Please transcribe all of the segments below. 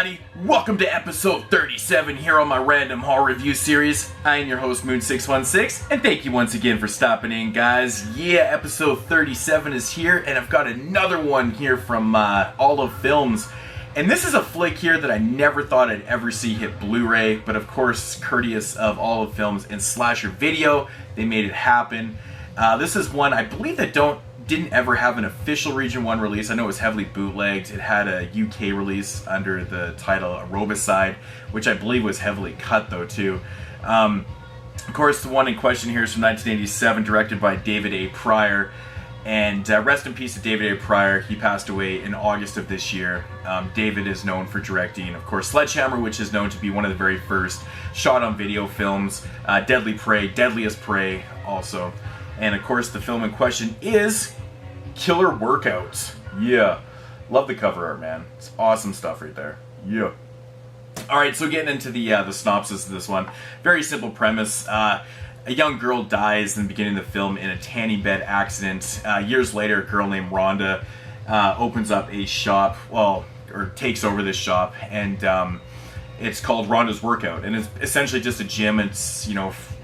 everybody, welcome to episode 37 here on my random horror review series. I am your host Moon616, and thank you once again for stopping in, guys. Yeah, episode 37 is here, and I've got another one here from Olive Films. And this is a flick here that I never thought I'd ever see hit Blu-ray, but of course, courteous of Olive Films and Slasher Video, they made it happen. This is one I believe that didn't ever have an official Region 1 release. I know it was heavily bootlegged. It had a UK release under the title Aerobicide, which I believe was heavily cut though too. Of course, the one in question here is from 1987, directed by David A. Pryor. And rest in peace to David A. Pryor. He passed away in August of this year. David is known for directing, of course, Sledgehammer, which is known to be one of the very first shot-on-video films. Deadly Prey, Deadliest Prey also. And of course, the film in question is Killer Workout. Yeah. Love the cover art, man. It's awesome stuff right there. Yeah. Alright, so getting into the synopsis of this one. Very simple premise. A young girl dies in the beginning of the film in a tanning bed accident. Years later, a girl named Rhonda opens up a shop, or takes over this shop, and it's called Rhonda's Workout. And it's essentially just a gym. It's,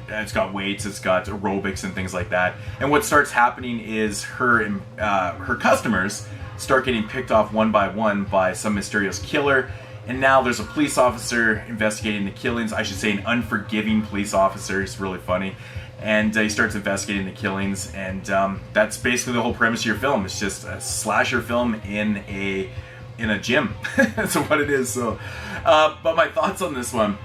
it's got weights, it's got aerobics and things like that. And what starts happening is her customers start getting picked off one by some mysterious killer. And now there's a police officer investigating the killings. I should say an unforgiving police officer. He's really funny. And he starts investigating the killings. And that's basically the whole premise of your film. It's just a slasher film in a gym. That's what it is. So, but my thoughts on this one.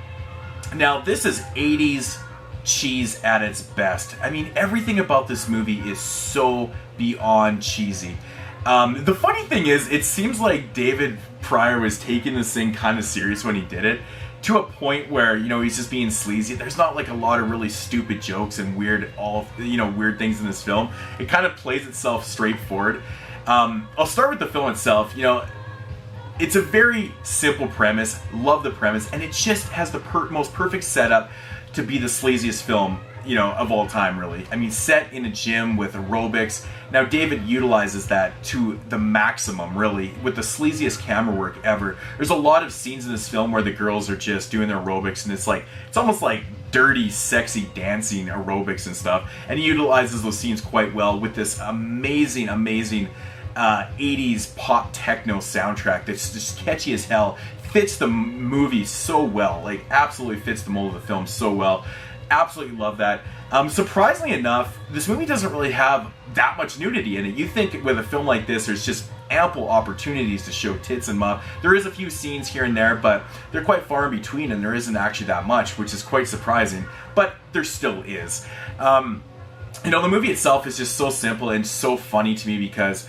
Now, this is 80s cheese at its best. I mean, everything about this movie is so beyond cheesy. The funny thing is, it seems like David Pryor was taking this thing kind of serious when he did it, to a point where, he's just being sleazy. There's not like a lot of really stupid jokes and weird things in this film. It kind of plays itself straightforward. I'll start with the film itself. It's a very simple premise. Love the premise, and it just has the most perfect setup to be the sleaziest film, of all time, really. I mean, set in a gym with aerobics. Now, David utilizes that to the maximum, really, with the sleaziest camera work ever. There's a lot of scenes in this film where the girls are just doing their aerobics, and it's almost like dirty, sexy dancing aerobics and stuff. And he utilizes those scenes quite well with this amazing 80s pop techno soundtrack that's just catchy as hell. Fits the movie so well, like absolutely fits the mold of the film so well. Absolutely love that. Surprisingly enough, this movie doesn't really have that much nudity in it. You think with a film like this, there's just ample opportunities to show tits and muff. There is a few scenes here and there, but they're quite far in between, and there isn't actually that much, which is quite surprising. But there still is. The movie itself is just so simple and so funny to me because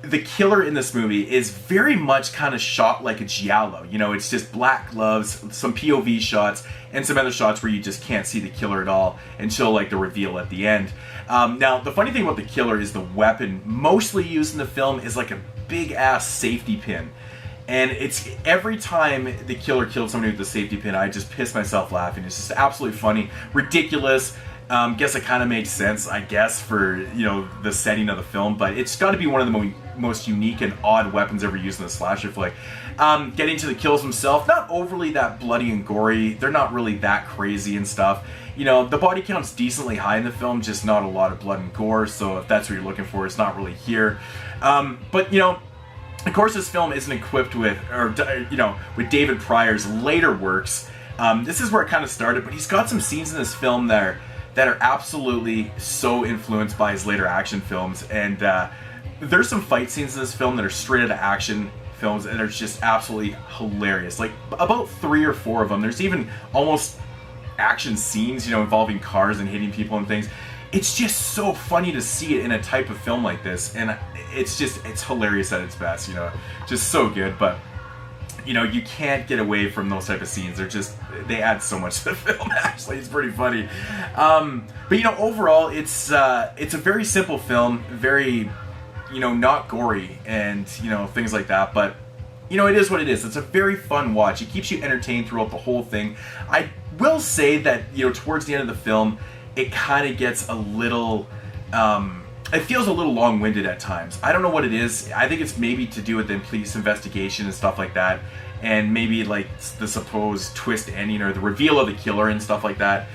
the killer in this movie is very much kind of shot like a giallo. It's just black gloves, some POV shots, and some other shots where you just can't see the killer at all until like the reveal at the end. Now, the funny thing about the killer is the weapon mostly used in the film is like a big ass safety pin. And it's every time the killer killed somebody with the safety pin, I just piss myself laughing. It's just absolutely funny, ridiculous. Guess it kind of makes sense, I guess, for the setting of the film, but it's got to be one of the most unique and odd weapons ever used in a slasher flick. Getting to the kills themselves, not overly that bloody and gory. They're not really that crazy and stuff. The body count's decently high in the film, just not a lot of blood and gore. So if that's what you're looking for, it's not really here. But of course, this film isn't equipped with, with David Pryor's later works. This is where it kind of started, but he's got some scenes in this film that are absolutely so influenced by his later action films. And there's some fight scenes in this film that are straight out of action films and are just absolutely hilarious. Like about 3 or 4 of them. There's even almost action scenes, involving cars and hitting people and things. It's just so funny to see it in a type of film like this. And it's hilarious at its best, just so good. But you can't get away from those type of scenes. They add so much to the film, actually. It's pretty funny. But overall, it's a very simple film, very, not gory and, things like that. But, it is what it is. It's a very fun watch. It keeps you entertained throughout the whole thing. I will say that, towards the end of the film, it kind of gets a little, it feels a little long-winded at times. I don't know what it is. I think it's maybe to do with the police investigation and stuff like that. and maybe like the supposed twist ending or the reveal of the killer and stuff like that.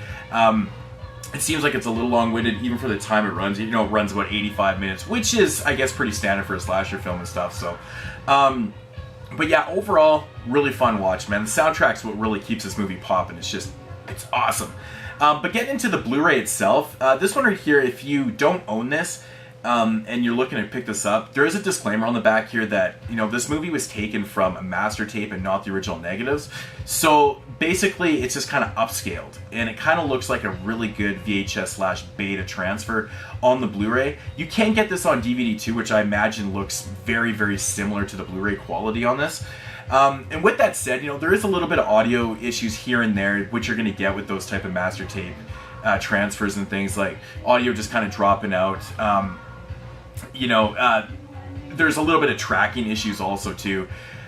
It seems like it's a little long-winded even for the time it runs. You know, it runs about 85 minutes, which is, I guess, pretty standard for a slasher film and stuff. So, but yeah, overall, really fun watch, man. The soundtrack's what really keeps this movie popping. It's awesome. But getting into the Blu-ray itself, this one right here, if you don't own this, and you're looking to pick this up, there is a disclaimer on the back here that, you know, this movie was taken from a master tape and not the original negatives. So basically it's just kind of upscaled, and it kind of looks like a really good VHS/beta transfer on the Blu-ray. You can get this on DVD too, which I imagine looks very, very similar to the Blu-ray quality on this. And with that said, you know, there is a little bit of audio issues here and there, which you're going to get with those type of master tape transfers and things, like audio just kind of dropping out. There's a little bit of tracking issues also too.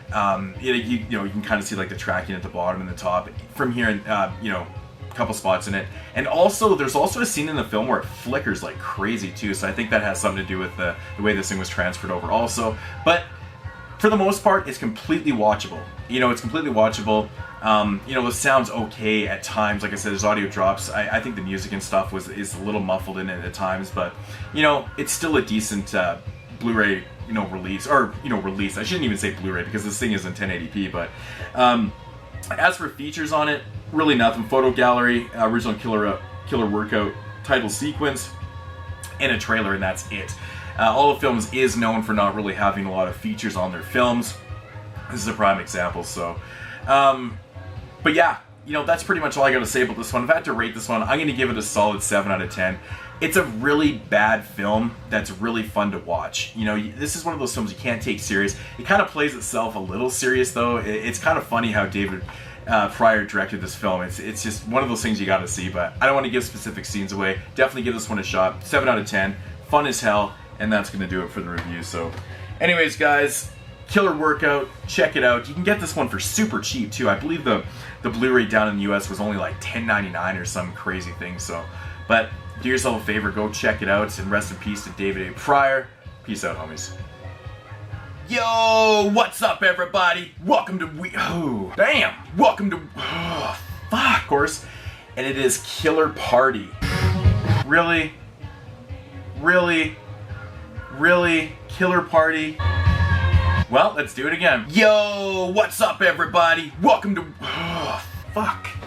You can kind of see like the tracking at the bottom and the top from here, and a couple spots in it. And also, there's also a scene in the film where it flickers like crazy too. So I think that has something to do with the way this thing was transferred over also. But for the most part, it's completely watchable. It's completely watchable. The sound's okay at times. Like I said, there's audio drops. I think the music and stuff is a little muffled in it at times, but it's still a decent Blu-ray release, or release. I shouldn't even say Blu-ray because this thing is in 1080p. But as for features on it, really nothing. Photo gallery, original killer workout, title sequence, and a trailer, and that's it. All of Films is known for not really having a lot of features on their films. This is a prime example. So, but yeah, that's pretty much all I got to say about this one. If I had to rate this one, I'm going to give it a solid 7 out of 10. It's a really bad film that's really fun to watch. This is one of those films you can't take serious. It kind of plays itself a little serious, though. It's kind of funny how David Pryor directed this film. It's just one of those things you got to see, but I don't want to give specific scenes away. Definitely give this one a shot. 7 out of 10. Fun as hell, and that's going to do it for the review. So, anyways, guys, Killer Workout, check it out. You can get this one for super cheap too. I believe the Blu-ray down in the US was only like $10.99 or some crazy thing. So, but do yourself a favor, go check it out, and rest in peace to David A. Pryor. Peace out, homies. Yo, what's up, everybody? Welcome to Welcome to of course, and it is Killer Party. Really, Killer Party. Well, let's do it again. Yo, what's up, everybody? Welcome to